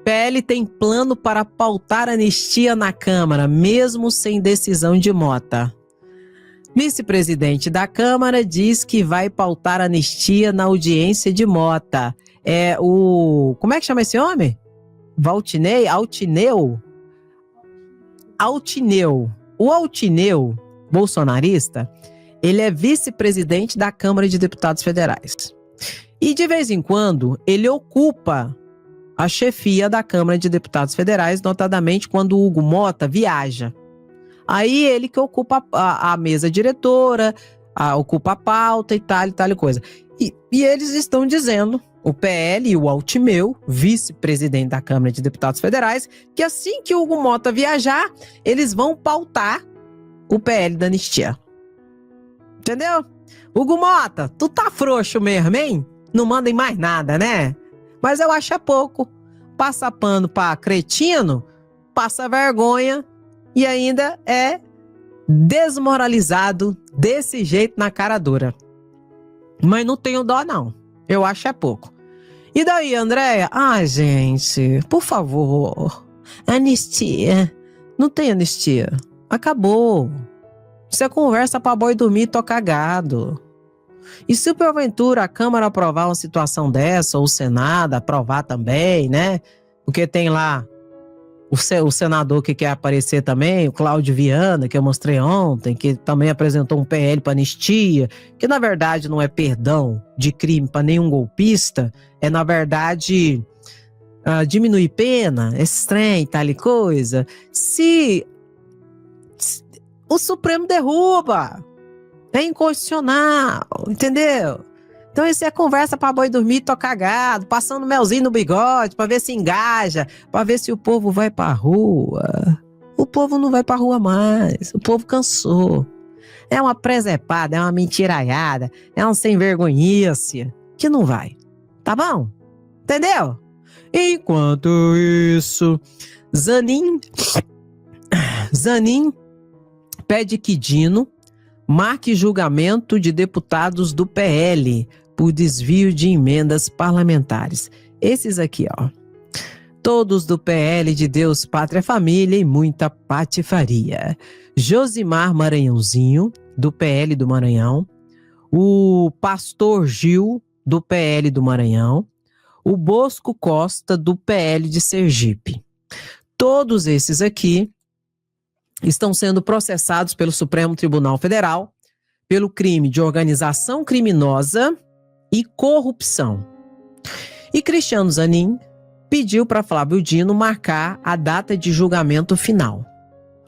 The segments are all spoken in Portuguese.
PL tem plano para pautar anistia na Câmara, mesmo sem decisão de Mota. Vice-presidente da Câmara diz que vai pautar anistia na audiência de Mota. Como é que chama esse homem? Altineu? O Altineu, bolsonarista, ele é vice-presidente da Câmara de Deputados Federais. E de vez em quando ele ocupa a chefia da Câmara de Deputados Federais, notadamente quando o Hugo Mota viaja. Aí ele que ocupa a mesa diretora, ocupa a pauta e tal coisa. E eles estão dizendo, o PL e o Altimeu, vice-presidente da Câmara de Deputados Federais, que assim que o Hugo Mota viajar, eles vão pautar o PL da anistia. Entendeu? Hugo Mota, tu tá frouxo mesmo, hein? Não mandem mais nada, né? Mas eu acho pouco. Passa pano pra cretino, passa vergonha e ainda é desmoralizado desse jeito na cara dura. Mas não tenho dó, não. Eu acho pouco. E daí, Andréia? Gente, por favor. Anistia. Não tem anistia. Acabou. Isso é conversa pra boi dormir e tocar gado. E se porventura a Câmara aprovar uma situação dessa, ou o Senado aprovar também, né? Porque tem lá o senador que quer aparecer também, o Cláudio Viana, que eu mostrei ontem, que também apresentou um PL para anistia, que na verdade não é perdão de crime para nenhum golpista, é na verdade diminuir pena, esse trem, tal e coisa. Se o Supremo derruba, é inconstitucional, entendeu? Então isso é conversa pra boi dormir e tocar gado, passando melzinho no bigode pra ver se engaja, pra ver se o povo vai pra rua. O povo não vai pra rua mais, o povo cansou. É uma presepada, é uma mentiraiada, é uma sem vergonhice que não vai, tá bom? Entendeu? Enquanto isso, Zanin pede que Dino marque julgamento de deputados do PL por desvio de emendas parlamentares. Esses aqui, ó. Todos do PL de Deus, Pátria, Família e muita patifaria. Josimar Maranhãozinho, do PL do Maranhão. O Pastor Gil, do PL do Maranhão. O Bosco Costa, do PL de Sergipe. Todos esses aqui estão sendo processados pelo Supremo Tribunal Federal pelo crime de organização criminosa e corrupção. E Cristiano Zanin pediu para Flávio Dino marcar a data de julgamento final,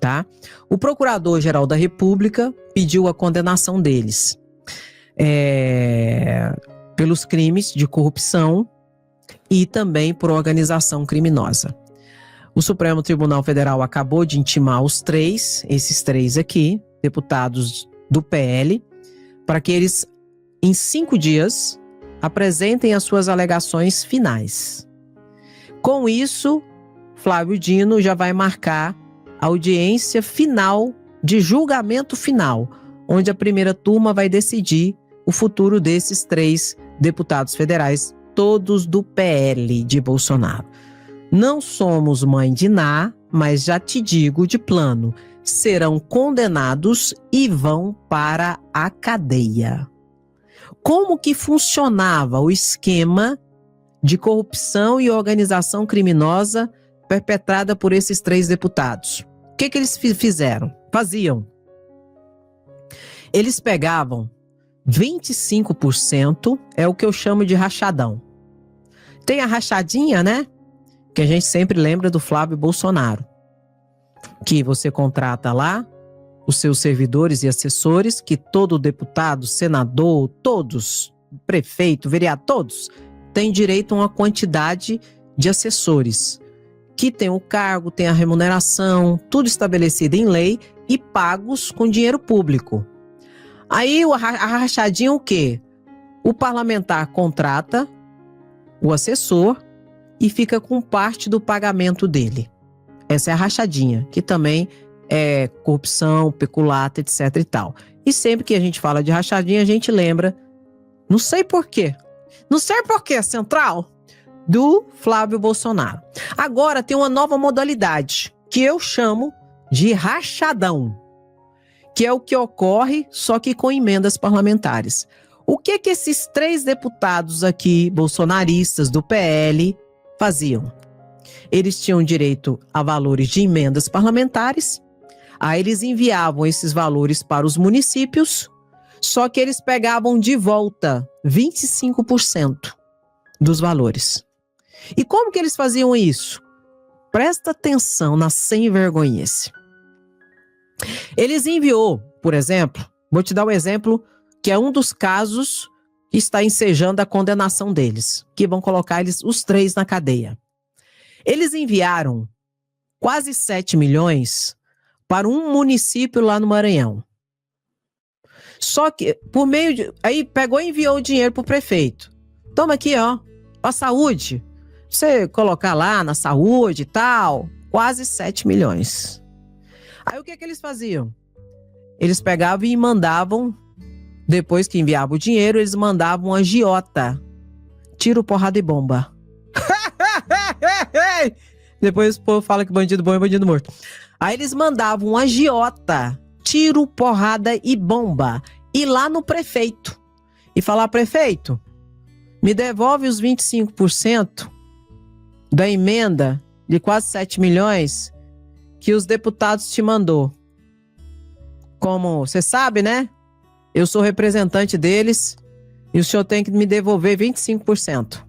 tá? O Procurador-Geral da República pediu a condenação deles pelos crimes de corrupção e também por organização criminosa. O Supremo Tribunal Federal acabou de intimar esses três aqui, deputados do PL, para que eles, em 5 dias, apresentem as suas alegações finais. Com isso, Flávio Dino já vai marcar a audiência final, de julgamento final, onde a primeira turma vai decidir o futuro desses 3 deputados federais, todos do PL de Bolsonaro. Não somos mãe de Ná, mas já te digo de plano, serão condenados e vão para a cadeia. Como que funcionava o esquema de corrupção e organização criminosa perpetrada por esses 3 deputados? O que eles faziam? Eles pegavam 25%, é o que eu chamo de rachadão. Tem a rachadinha, né? Que a gente sempre lembra do Flávio Bolsonaro, que você contrata lá os seus servidores e assessores, que todo deputado, senador, todos, prefeito, vereador, todos, têm direito a uma quantidade de assessores, que tem o cargo, tem a remuneração, tudo estabelecido em lei e pagos com dinheiro público. Aí a rachadinha o quê? O parlamentar contrata o assessor e fica com parte do pagamento dele. Essa é a rachadinha, que também é corrupção, peculato, etc e tal. E sempre que a gente fala de rachadinha, a gente lembra, não sei por quê, Central, do Flávio Bolsonaro. Agora tem uma nova modalidade, que eu chamo de rachadão, que é o que ocorre, só que com emendas parlamentares. O que esses 3 deputados aqui, bolsonaristas do PL, faziam? Eles tinham direito a valores de emendas parlamentares, aí eles enviavam esses valores para os municípios, só que eles pegavam de volta 25% dos valores. E como que eles faziam isso? Presta atenção na sem vergonhice. Eles enviou, por exemplo, vou te dar um exemplo, que é um dos casos que está ensejando a condenação deles, que vão colocar eles, os 3 na cadeia. Eles enviaram quase 7 milhões para um município lá no Maranhão. Só que, por meio de... Aí pegou e enviou o dinheiro para o prefeito. Toma aqui, ó, a saúde. Você colocar lá na saúde e tal, quase 7 milhões. Aí o que eles faziam? Eles pegavam e mandavam, depois que enviavam o dinheiro, eles mandavam a agiota. Tiro, porrada e bomba. Depois o povo fala que bandido bom é bandido morto. Aí eles mandavam um agiota, tiro, porrada e bomba, ir lá no prefeito e falar: prefeito, me devolve os 25% da emenda de quase 7 milhões que os deputados te mandou. Como você sabe, né? Eu sou representante deles e o senhor tem que me devolver 25%.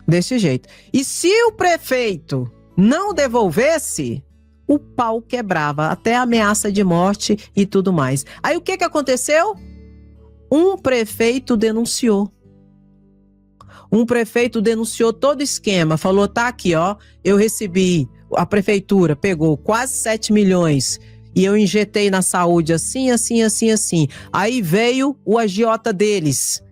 Desse jeito. E se o prefeito não devolvesse, o pau quebrava, até ameaça de morte e tudo mais. Aí o que aconteceu? Um prefeito denunciou. Um prefeito denunciou todo o esquema, falou: tá aqui, ó, eu recebi, a prefeitura pegou quase 7 milhões e eu injetei na saúde assim. Aí veio o agiota deles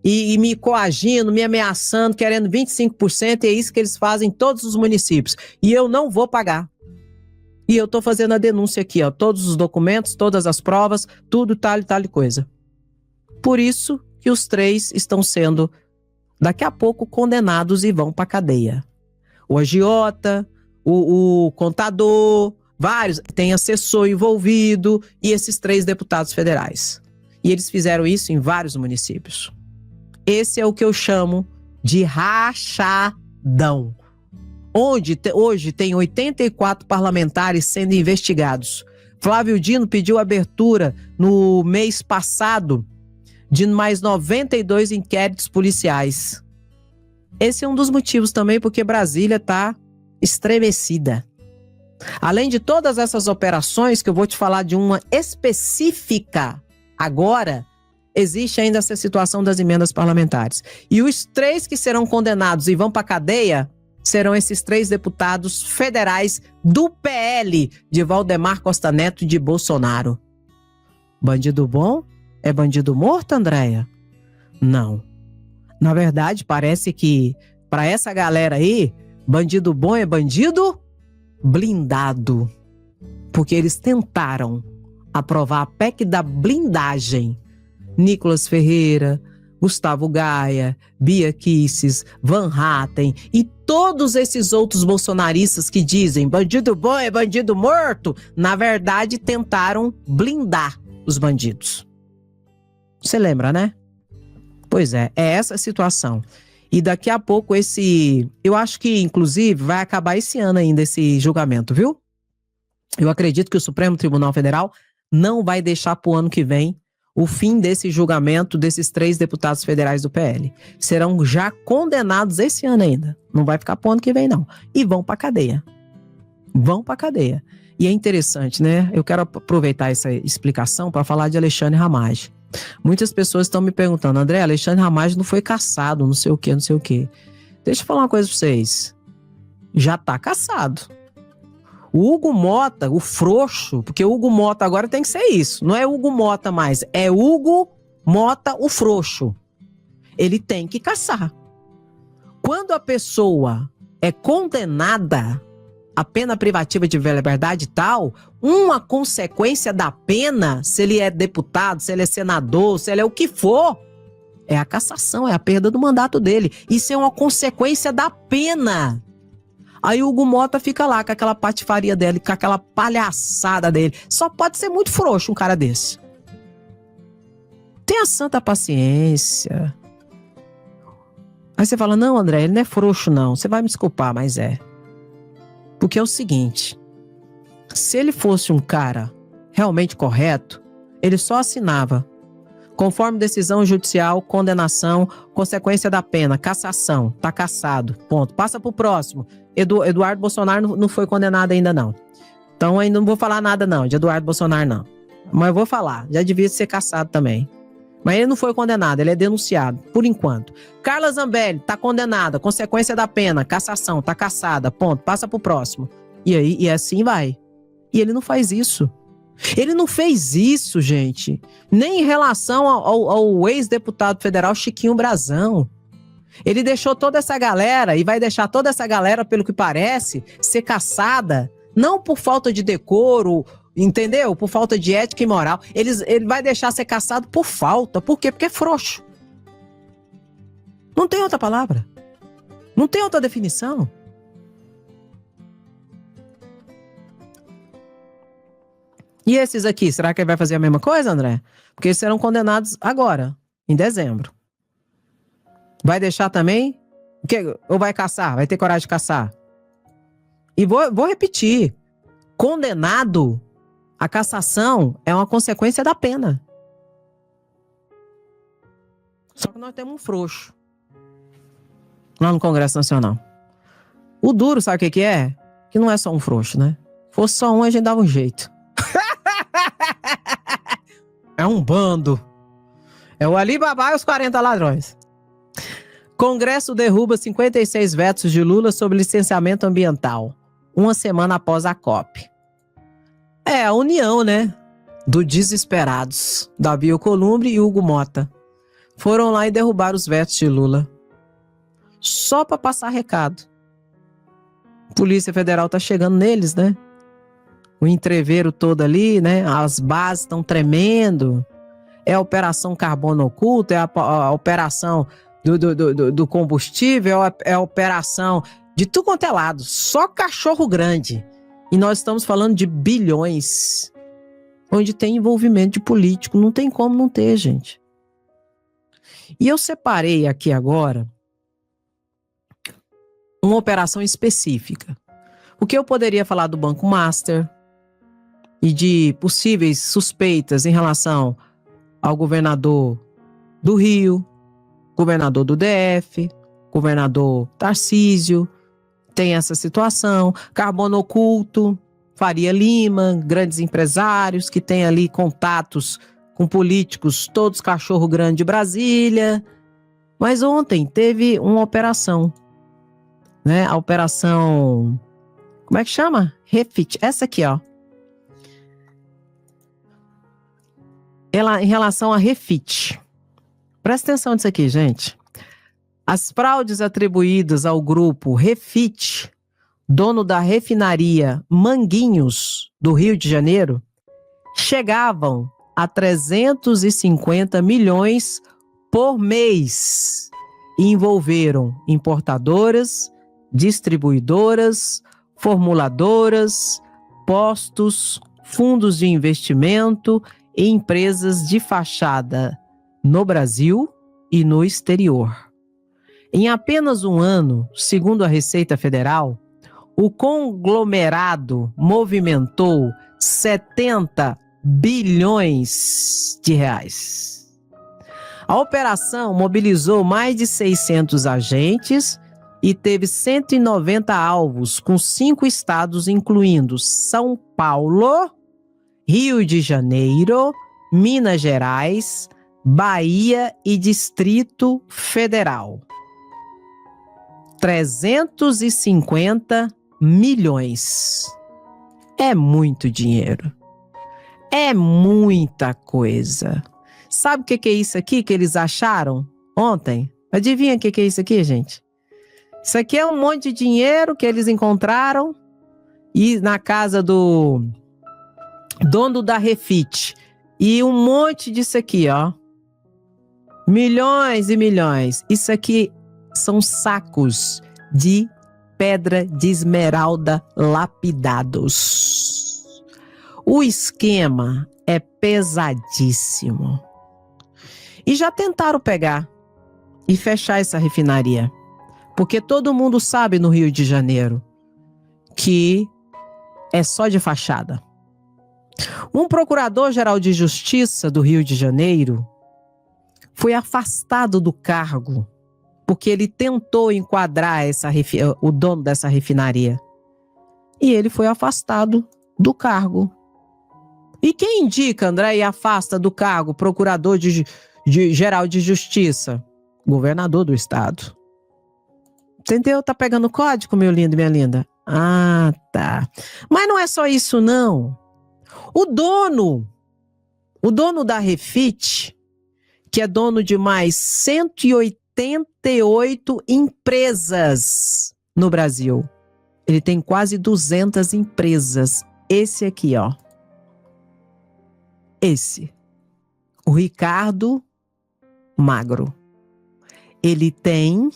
e me coagindo, me ameaçando, querendo 25%, e é isso que eles fazem em todos os municípios. E eu não vou pagar. E eu tô fazendo a denúncia aqui, ó, todos os documentos, todas as provas, tudo tal e coisa. Por isso que os 3 estão sendo, daqui a pouco, condenados e vão para cadeia. O agiota, o contador, vários, tem assessor envolvido, e esses 3 deputados federais. E eles fizeram isso em vários municípios. Esse é o que eu chamo de rachadão. Onde hoje tem 84 parlamentares sendo investigados. Flávio Dino pediu abertura no mês passado de mais 92 inquéritos policiais. Esse é um dos motivos também porque Brasília está estremecida. Além de todas essas operações, que eu vou te falar de uma específica agora, existe ainda essa situação das emendas parlamentares. E os 3 que serão condenados e vão para a cadeia serão esses 3 deputados federais do PL, de Valdemar Costa Neto e de Bolsonaro. Bandido bom é bandido morto, Andréia? Não. Na verdade, parece que, para essa galera aí, bandido bom é bandido blindado. Porque eles tentaram aprovar a PEC da blindagem. Nicolas Ferreira, Gustavo Gaia, Bia Kicis, Van Hatten e todos esses outros bolsonaristas que dizem bandido bom é bandido morto, na verdade tentaram blindar os bandidos. Você lembra, né? Pois é essa a situação. E daqui a pouco eu acho que inclusive vai acabar esse ano ainda esse julgamento, viu? Eu acredito que o Supremo Tribunal Federal não vai deixar para o ano que vem o fim desse julgamento desses 3 deputados federais do PL. Serão já condenados esse ano ainda. Não vai ficar pro ano que vem, não. E vão pra cadeia. Vão pra cadeia. E é interessante, né? Eu quero aproveitar essa explicação para falar de Alexandre Ramagem. Muitas pessoas estão me perguntando: André, Alexandre Ramagem não foi cassado, não sei o quê. Deixa eu falar uma coisa pra vocês. Já tá cassado. O Hugo Mota, o frouxo, porque o Hugo Mota agora tem que ser isso, não é Hugo Mota mais, é Hugo Mota, o frouxo. Ele tem que caçar. Quando a pessoa é condenada a pena privativa de liberdade e tal, uma consequência da pena, se ele é deputado, se ele é senador, se ele é o que for, É a cassação, é a perda do mandato dele. Isso é uma consequência da pena. Aí o Hugo Mota fica lá com aquela patifaria dele, com aquela palhaçada dele. Só pode ser muito frouxo um cara desse. Tenha santa paciência. Aí você fala, não, André, ele não é frouxo não. Você vai me desculpar, mas é. Porque é o seguinte, se ele fosse um cara realmente correto, ele só assinava conforme decisão judicial, condenação, consequência da pena, cassação, tá cassado, ponto. Passa pro próximo. Eduardo Bolsonaro não foi condenado ainda não. Então ainda não vou falar nada não, de Eduardo Bolsonaro não. Mas eu vou falar, já devia ser cassado também. Mas ele não foi condenado, ele é denunciado, por enquanto. Carla Zambelli, tá condenada, consequência da pena, cassação, tá cassada, ponto, passa pro próximo. E aí, e assim vai. E ele não faz isso. Ele não fez isso, gente, nem em relação ao ex-deputado federal Chiquinho Brazão. Ele deixou toda essa galera, e vai deixar toda essa galera, pelo que parece, ser caçada, não por falta de decoro, entendeu? Por falta de ética e moral. Ele vai deixar ser caçado por falta. Por quê? Porque é frouxo. Não tem outra palavra. Não tem outra definição. E esses aqui, será que ele vai fazer a mesma coisa, André? Porque eles serão condenados agora, em dezembro. Vai deixar também? Ou vai caçar? Vai ter coragem de caçar? E vou repetir. Condenado, a cassação é uma consequência da pena. Só que nós temos um frouxo lá no Congresso Nacional. O duro, sabe o que é? Que não é só um frouxo, né? Se fosse só um, a gente dava um jeito. É um bando. É o Alibaba e os 40 ladrões. Congresso derruba 56 vetos de Lula sobre licenciamento ambiental, uma semana após a COP. É a união, né? Do desesperados. Davi Alcolumbre e Hugo Mota. Foram lá e derrubaram os vetos de Lula. Só para passar recado. Polícia Federal tá chegando neles, né? O entreveiro todo ali, né? As bases estão tremendo. É a operação carbono oculto, é a operação do combustível, é a operação de tudo quanto é lado. Só cachorro grande. E nós estamos falando de bilhões. Onde tem envolvimento de político. Não tem como não ter, gente. E eu separei aqui agora uma operação específica. O que eu poderia falar do Banco Master e de possíveis suspeitas em relação ao governador do Rio, governador do DF, governador Tarcísio, tem essa situação, carbono oculto, Faria Lima, grandes empresários que têm ali contatos com políticos, todos cachorro grande de Brasília. Mas ontem teve uma operação, né? A operação, como é que chama? Refit, essa aqui, ó. Ela, em relação a Refit. Presta atenção nisso aqui, gente. As fraudes atribuídas ao grupo Refit, dono da refinaria Manguinhos, do Rio de Janeiro, chegavam a 350 milhões por mês e envolveram importadoras, distribuidoras, formuladoras, postos, fundos de investimento e empresas de fachada no Brasil e no exterior. Em apenas um ano, segundo a Receita Federal, o conglomerado movimentou 70 bilhões de reais. A operação mobilizou mais de 600 agentes e teve 190 alvos, com 5 estados, incluindo São Paulo, Rio de Janeiro, Minas Gerais, Bahia e Distrito Federal. 350 milhões. É muito dinheiro. É muita coisa. Sabe o que é isso aqui que eles acharam ontem? Adivinha o que é isso aqui, gente? Isso aqui é um monte de dinheiro que eles encontraram e na casa do dono da Refit. E um monte disso aqui, ó. Milhões e milhões. Isso aqui são sacos de pedra de esmeralda lapidados. O esquema é pesadíssimo. E já tentaram pegar e fechar essa refinaria. Porque todo mundo sabe no Rio de Janeiro que é só de fachada. Um procurador-geral de justiça do Rio de Janeiro foi afastado do cargo porque ele tentou enquadrar o dono dessa refinaria. E ele foi afastado do cargo. E quem indica, André, e afasta do cargo procurador-geral de justiça? Governador do estado. Entendeu? Tá pegando código, meu lindo e minha linda? Ah, tá. Mas não é só isso, não. O dono da Refit, que é dono de mais 188 empresas no Brasil. Ele tem quase 200 empresas. Esse aqui, ó. Esse. O Ricardo Magro. Ele tem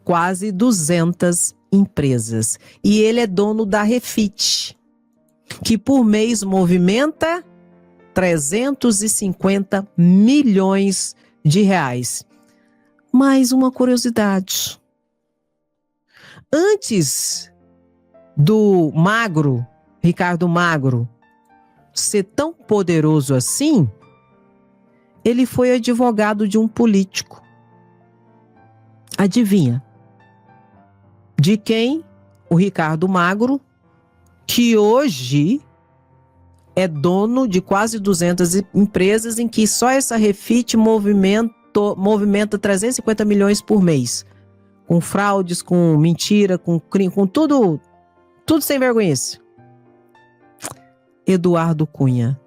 quase 200 empresas. E ele é dono da Refit, que por mês movimenta 350 milhões de reais. Mais uma curiosidade. Antes do Magro, Ricardo Magro, ser tão poderoso assim, ele foi advogado de um político. Adivinha? De quem? O Ricardo Magro, que hoje é dono de quase 200 empresas, em que só essa Refit movimenta 350 milhões por mês. Com fraudes, com mentira, com crime, com tudo sem vergonhice. Eduardo Cunha.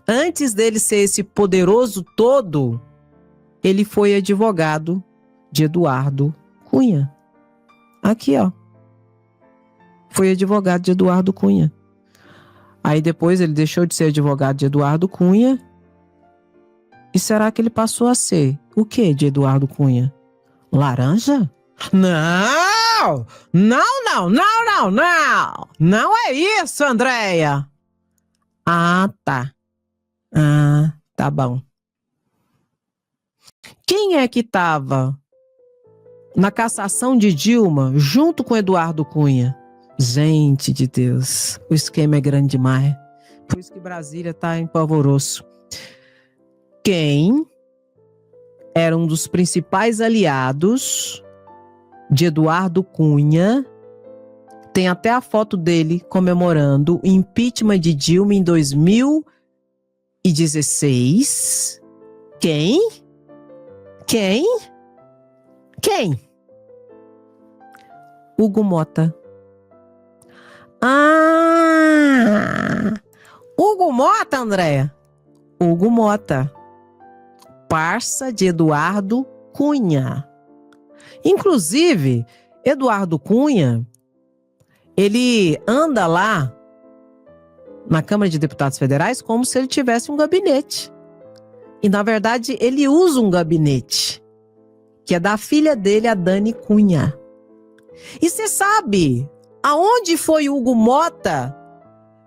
Antes dele ser esse poderoso todo, ele foi advogado de Eduardo Cunha. Aqui, ó. Foi advogado de Eduardo Cunha. Aí depois ele deixou de ser advogado de Eduardo Cunha. E será que ele passou a ser o quê de Eduardo Cunha? Laranja? Não! Não! Não é isso, Andréia! Ah, tá. Ah, tá bom. Quem é que estava na cassação de Dilma junto com Eduardo Cunha? Gente de Deus, o esquema é grande demais. Por isso que Brasília está em polvoroço. Quem era um dos principais aliados de Eduardo Cunha, tem até a foto dele comemorando o impeachment de Dilma em 2016. Quem? Hugo Motta. Ah! Hugo Motta, Andréia. Hugo Motta. Parça de Eduardo Cunha. Inclusive, Eduardo Cunha, ele anda lá na Câmara de Deputados Federais como se ele tivesse um gabinete. E, na verdade, ele usa um gabinete, que é da filha dele, a Dani Cunha. E você sabe aonde foi Hugo Motta,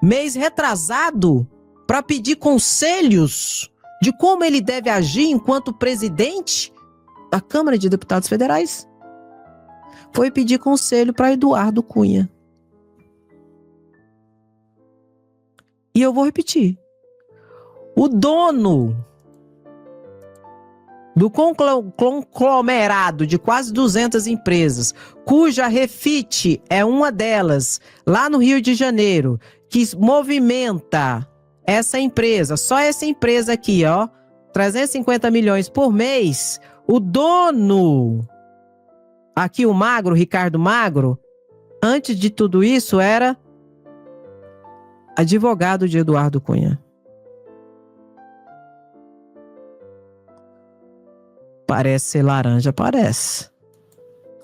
mês retrasado, para pedir conselhos de como ele deve agir enquanto presidente da Câmara de Deputados Federais? Foi pedir conselho para Eduardo Cunha. E eu vou repetir. O dono do conglomerado de quase 200 empresas, cuja Refit é uma delas, lá no Rio de Janeiro, que movimenta essa empresa, só essa empresa aqui, ó, 350 milhões por mês, o dono, aqui o Magro, Ricardo Magro, antes de tudo isso era advogado de Eduardo Cunha. Parece ser laranja, parece.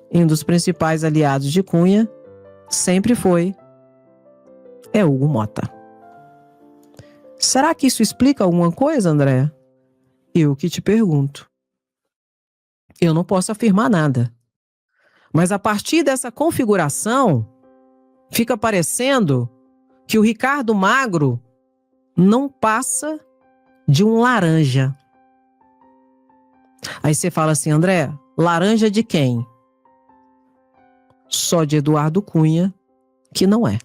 E um dos principais aliados de Cunha sempre foi Hugo Motta. Será que isso explica alguma coisa, Andréa? Eu que te pergunto. Eu não posso afirmar nada. Mas a partir dessa configuração, fica parecendo que o Ricardo Magro não passa de um laranja. Aí você fala assim, André, laranja de quem? Só de Eduardo Cunha, que não é.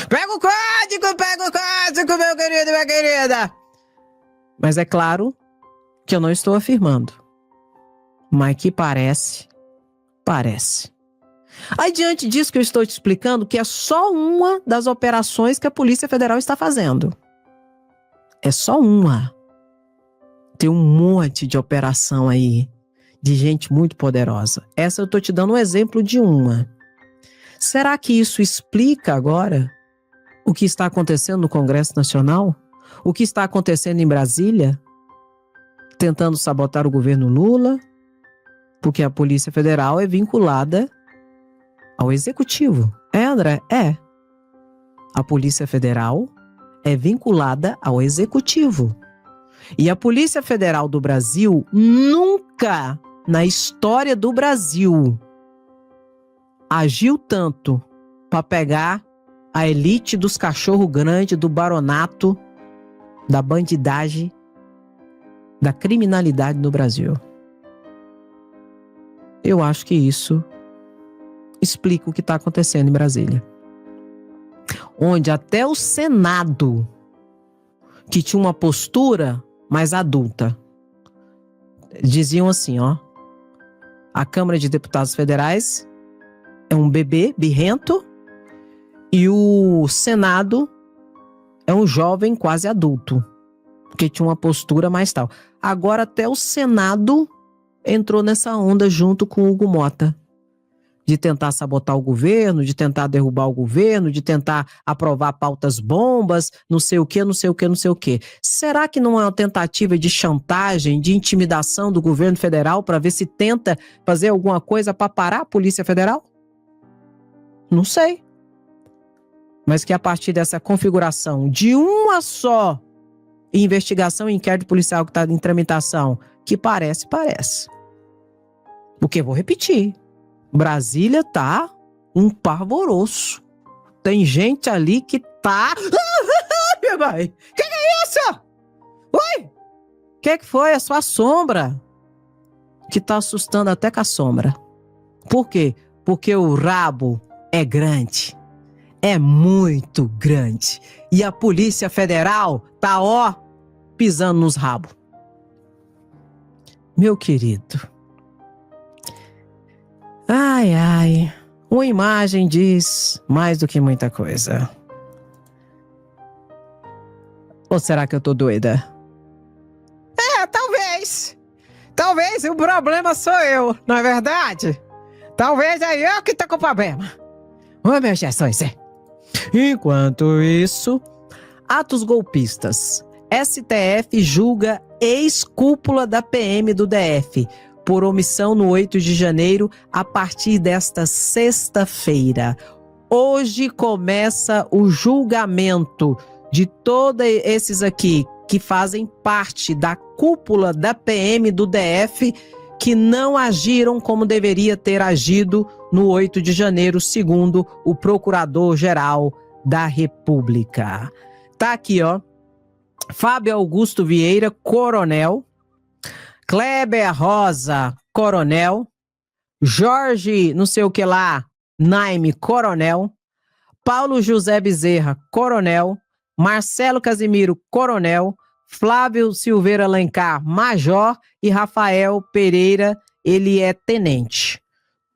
Pega o código, meu querido, minha querida! Mas é claro que eu não estou afirmando. Mas que parece. Aí, diante disso que eu estou te explicando, que é só uma das operações que a Polícia Federal está fazendo. É só uma. Tem um monte de operação aí, de gente muito poderosa. Essa eu estou te dando um exemplo de uma. Será que isso explica agora o que está acontecendo no Congresso Nacional? O que está acontecendo em Brasília? Tentando sabotar o governo Lula? Porque a Polícia Federal é vinculada ao Executivo. É, André? É. A Polícia Federal é vinculada ao Executivo. E a Polícia Federal do Brasil nunca, na história do Brasil, agiu tanto para pegar a elite dos cachorro grande, do baronato, da bandidagem, da criminalidade no Brasil. Eu acho que isso explica o que está acontecendo em Brasília. Onde até o Senado, que tinha uma postura mais adulta, diziam assim, ó, a Câmara de Deputados Federais é um bebê birrento e o Senado é um jovem quase adulto, porque tinha uma postura mais tal. Agora até o Senado entrou nessa onda junto com o Hugo Mota, de tentar sabotar o governo, de tentar derrubar o governo, de tentar aprovar pautas bombas, não sei o quê. Será que não é uma tentativa de chantagem, de intimidação do governo federal para ver se tenta fazer alguma coisa para parar a Polícia Federal? Não sei. Mas que a partir dessa configuração de uma só investigação e inquérito policial que está em tramitação, que parece. Porque, vou repetir, Brasília tá um pavoroso. Tem gente ali que tá... Meu pai, que é isso? Oi? Que foi? É sua sombra que tá assustando até com a sombra. Por quê? Porque o rabo é grande. É muito grande. E a Polícia Federal tá, ó, pisando nos rabos. Meu querido. Ai. Uma imagem diz mais do que muita coisa. Ou será que eu tô doida? Talvez. Talvez o problema sou eu, não é verdade? Talvez é eu que tô com o problema. Ô, meu Jesus. Enquanto isso, atos golpistas. STF julga ex-cúpula da PM do DF por omissão no 8 de janeiro a partir desta sexta-feira. Hoje começa o julgamento de todos esses aqui que fazem parte da cúpula da PM do DF que não agiram como deveria ter agido no 8 de janeiro, segundo o Procurador-Geral da República. Tá aqui, ó. Fábio Augusto Vieira, coronel. Kleber Rosa, coronel. Jorge, não sei o que lá, Naime, coronel. Paulo José Bezerra, coronel. Marcelo Casimiro, coronel. Flávio Silveira Alencar, major. E Rafael Pereira, ele é tenente.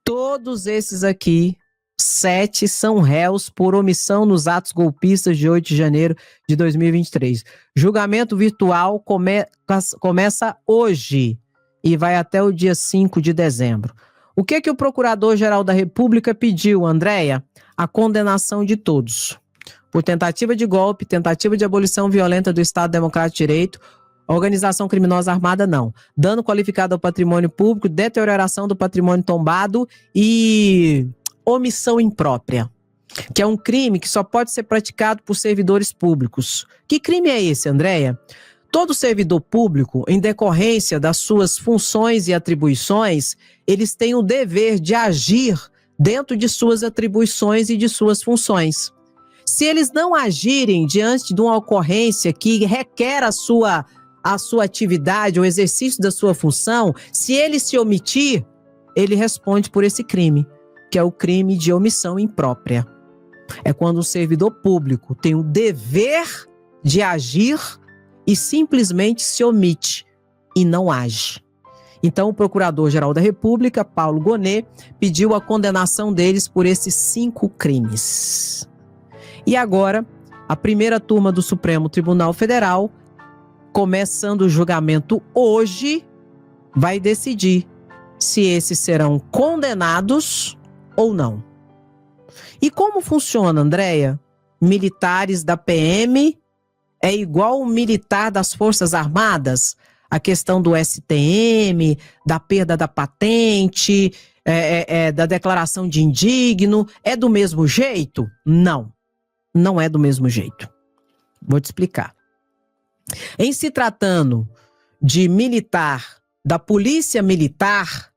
Todos esses aqui, 7, são réus por omissão nos atos golpistas de 8 de janeiro de 2023. Julgamento virtual começa hoje e vai até o dia 5 de dezembro. O que o Procurador-Geral da República pediu, Andréia? A condenação de todos. Por tentativa de golpe, tentativa de abolição violenta do Estado Democrático de Direito, organização criminosa armada, não. Dano qualificado ao patrimônio público, deterioração do patrimônio tombado e omissão imprópria, que é um crime que só pode ser praticado por servidores públicos. Que crime é esse, Andréia? Todo servidor público, em decorrência das suas funções e atribuições, eles têm o dever de agir dentro de suas atribuições e de suas funções. Se eles não agirem diante de uma ocorrência que requer a sua atividade, o exercício da sua função, se ele se omitir, ele responde por esse crime, que é o crime de omissão imprópria. É quando o servidor público tem o dever de agir e simplesmente se omite e não age. Então, o Procurador-Geral da República, Paulo Gonet, pediu a condenação deles por esses 5 crimes. E agora, a primeira turma do Supremo Tribunal Federal, começando o julgamento hoje, vai decidir se esses serão condenados ou não. E como funciona, Andréia? Militares da PM é igual o militar das Forças Armadas? A questão do STM, da perda da patente, da declaração de indigno, é do mesmo jeito? Não, não é do mesmo jeito. Vou te explicar. Em se tratando de militar da Polícia Militar,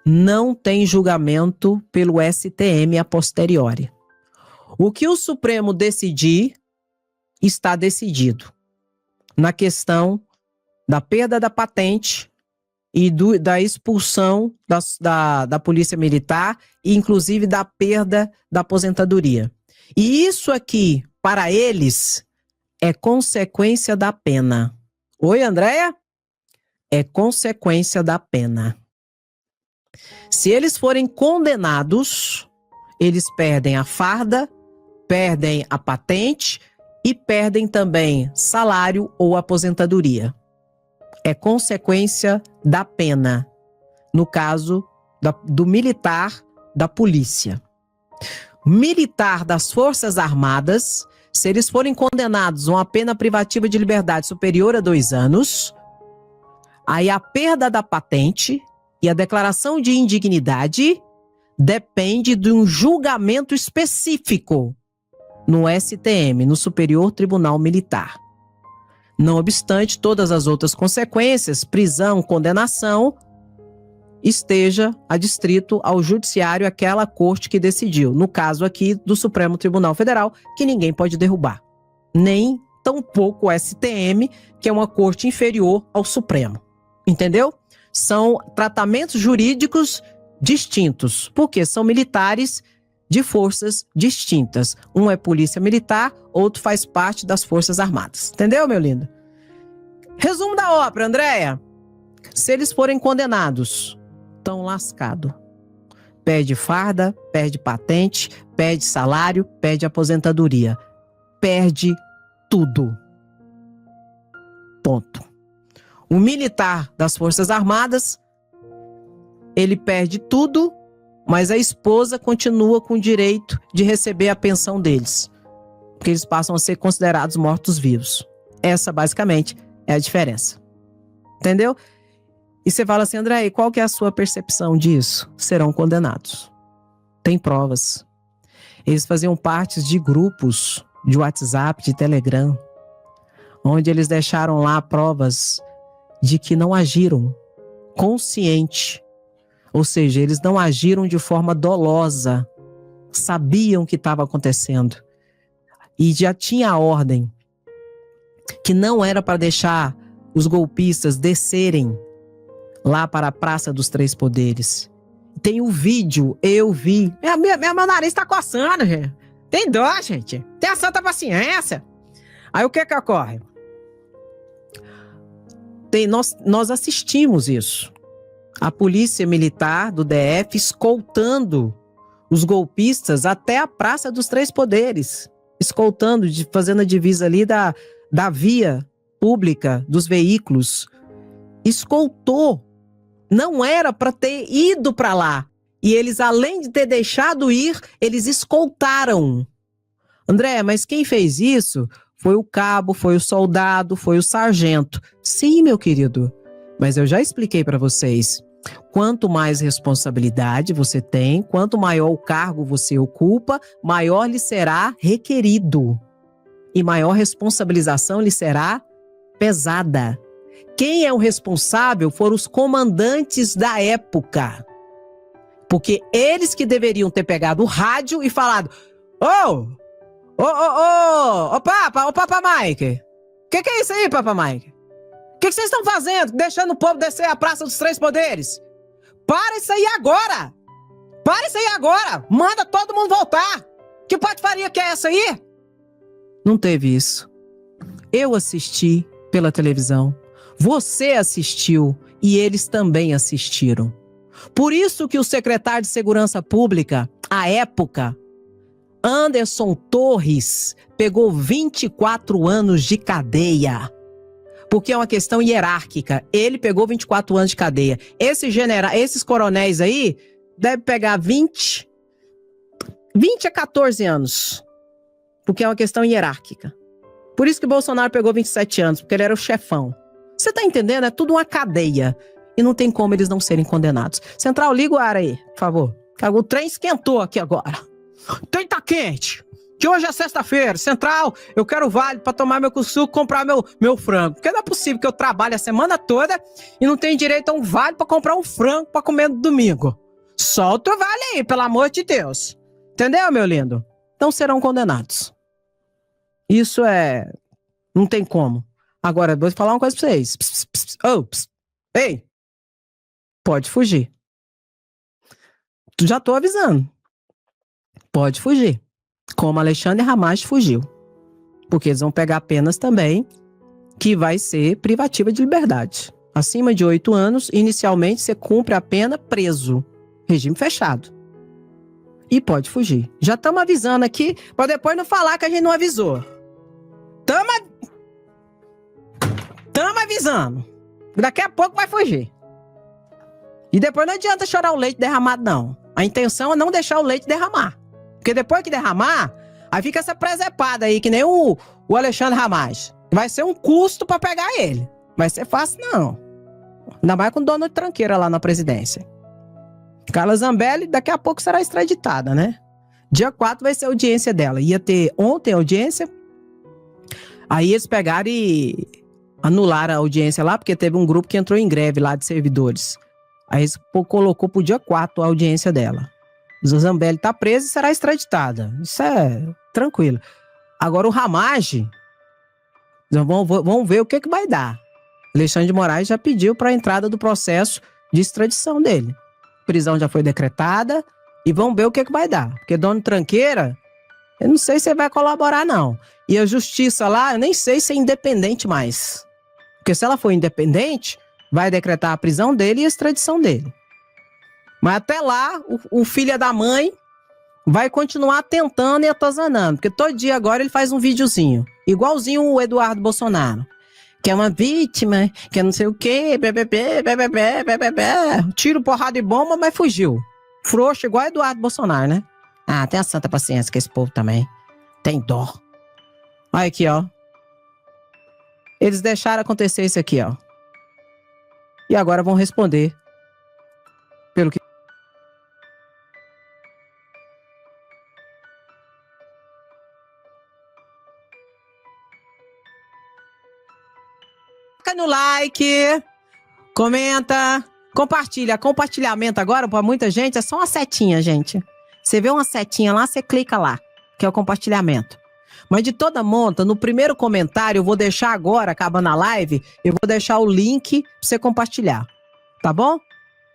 não tem julgamento pelo STM a posteriori. O que o Supremo decidir, está decidido. Na questão da perda da patente e da expulsão da Polícia Militar, e inclusive da perda da aposentadoria. E isso aqui, para eles, é consequência da pena. Oi, Andréia? É consequência da pena. Se eles forem condenados, eles perdem a farda, perdem a patente e perdem também salário ou aposentadoria. É consequência da pena, no caso do militar da polícia. Militar das Forças Armadas, se eles forem condenados a uma pena privativa de liberdade superior a 2 anos, aí a perda da patente e a declaração de indignidade depende de um julgamento específico no STM, no Superior Tribunal Militar. Não obstante todas as outras consequências, prisão, condenação, esteja adstrito ao judiciário aquela corte que decidiu. No caso aqui do Supremo Tribunal Federal, que ninguém pode derrubar. Nem tampouco o STM, que é uma corte inferior ao Supremo. Entendeu? São tratamentos jurídicos distintos, porque são militares de forças distintas. Um é polícia militar, outro faz parte das Forças Armadas. Entendeu, meu lindo? Resumo da ópera, Andréia. Se eles forem condenados, estão lascados. Perde farda, perde patente, perde salário, perde aposentadoria. Perde tudo. Ponto. O militar das Forças Armadas, ele perde tudo, mas a esposa continua com o direito de receber a pensão deles, porque eles passam a ser considerados mortos-vivos. Essa, basicamente, é a diferença. Entendeu? E você fala assim, André, qual que é a sua percepção disso? Serão condenados. Tem provas. Eles faziam parte de grupos de WhatsApp, de Telegram, onde eles deixaram lá provas de que não agiram consciente. Ou seja, eles não agiram de forma dolosa. Sabiam o que estava acontecendo. E já tinha a ordem que não era para deixar os golpistas descerem lá para a Praça dos Três Poderes. Tem o vídeo, eu vi. Meu nariz está coçando, gente. Tem dó, gente. Tem a santa paciência. Aí o que ocorre? Nós assistimos isso. A polícia militar do DF escoltando os golpistas até a Praça dos Três Poderes. Escoltando, fazendo a divisa ali da via pública, dos veículos. Escoltou. Não era para ter ido para lá. E eles, além de ter deixado ir, eles escoltaram. André, mas quem fez isso foi o cabo, foi o soldado, foi o sargento. Sim, meu querido. Mas eu já expliquei para vocês. Quanto mais responsabilidade você tem, quanto maior o cargo você ocupa, maior lhe será requerido. E maior responsabilização lhe será pesada. Quem é o responsável foram os comandantes da época. Porque eles que deveriam ter pegado o rádio e falado: ô, Papa Mike, que é isso aí, Papa Mike? O que vocês estão fazendo? Deixando o povo descer a Praça dos Três Poderes? Para isso aí agora! Para isso aí agora! Manda todo mundo voltar! Que patifaria que é essa aí? Não teve isso. Eu assisti pela televisão. Você assistiu e eles também assistiram. Por isso que o secretário de Segurança Pública, à época, Anderson Torres, pegou 24 anos de cadeia. Porque é uma questão hierárquica. Ele pegou 24 anos de cadeia. Esses coronéis aí devem pegar 20 a 14 anos. Porque é uma questão hierárquica. Por isso que Bolsonaro pegou 27 anos, porque ele era o chefão. Você tá entendendo? É tudo uma cadeia. E não tem como eles não serem condenados. Central, liga o ar aí, por favor. O trem esquentou aqui agora. O trem tá quente. Que hoje é sexta-feira. Central, eu quero vale pra tomar meu suco, comprar meu frango. Porque não é possível que eu trabalhe a semana toda e não tenha direito a um vale pra comprar um frango pra comer no domingo. Solta o vale aí, pelo amor de Deus. Entendeu, meu lindo? Então serão condenados. Isso é... Não tem como. Agora, vou falar uma coisa pra vocês. Ei! Pode fugir. Já tô avisando. Pode fugir. Como Alexandre Ramagem fugiu. Porque eles vão pegar penas também que vai ser privativa de liberdade. Acima de 8 anos, inicialmente você cumpre a pena preso. Regime fechado. E pode fugir. Já estamos avisando aqui, para depois não falar que a gente não avisou. Estamos avisando. Daqui a pouco vai fugir. E depois não adianta chorar o leite derramado, não. A intenção é não deixar o leite derramar. Porque depois que derramar, aí fica essa presepada aí, que nem o Alexandre Ramagem. Vai ser um custo para pegar ele. Vai ser fácil, não. Ainda mais com dona de tranqueira lá na presidência. Carla Zambelli daqui a pouco será extraditada, né? Dia 4 vai ser a audiência dela. Ia ter ontem a audiência. Aí eles pegaram e anularam a audiência lá, porque teve um grupo que entrou em greve lá de servidores. Aí eles colocou pro dia 4 a audiência dela. Zambelli tá presa e será extraditada. Isso é tranquilo. Agora o Ramagem, vamos ver o que vai dar. Alexandre de Moraes já pediu para a entrada do processo de extradição dele. Prisão já foi decretada e vamos ver o que vai dar. Porque dono tranqueira, eu não sei se ele vai colaborar, não. E a justiça lá, eu nem sei se é independente mais. Porque se ela for independente, vai decretar a prisão dele e a extradição dele. Mas até lá, o filho da mãe vai continuar tentando e atazanando. Porque todo dia agora ele faz um videozinho. Igualzinho o Eduardo Bolsonaro. Que é uma vítima, que é não sei o quê, tiro, porrada e bomba, mas fugiu. Frouxo igual Eduardo Bolsonaro, né? Ah, tem a santa paciência com esse povo também. Tem dó. Olha aqui, ó. Eles deixaram acontecer isso aqui, ó. E agora vão responder pelo que... Clica no like, comenta, compartilha. Compartilhamento agora, para muita gente, é só uma setinha, gente. Você vê uma setinha lá, você clica lá, que é o compartilhamento. Mas de toda monta, no primeiro comentário, eu vou deixar agora, acabando a live, eu vou deixar o link pra você compartilhar. Tá bom?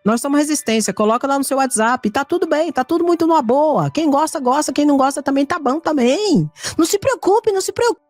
Nós somos Resistência, coloca lá no seu WhatsApp, tá tudo bem, tá tudo muito numa boa. Quem gosta, gosta, quem não gosta também tá bom também. Não se preocupe, não se preocupe.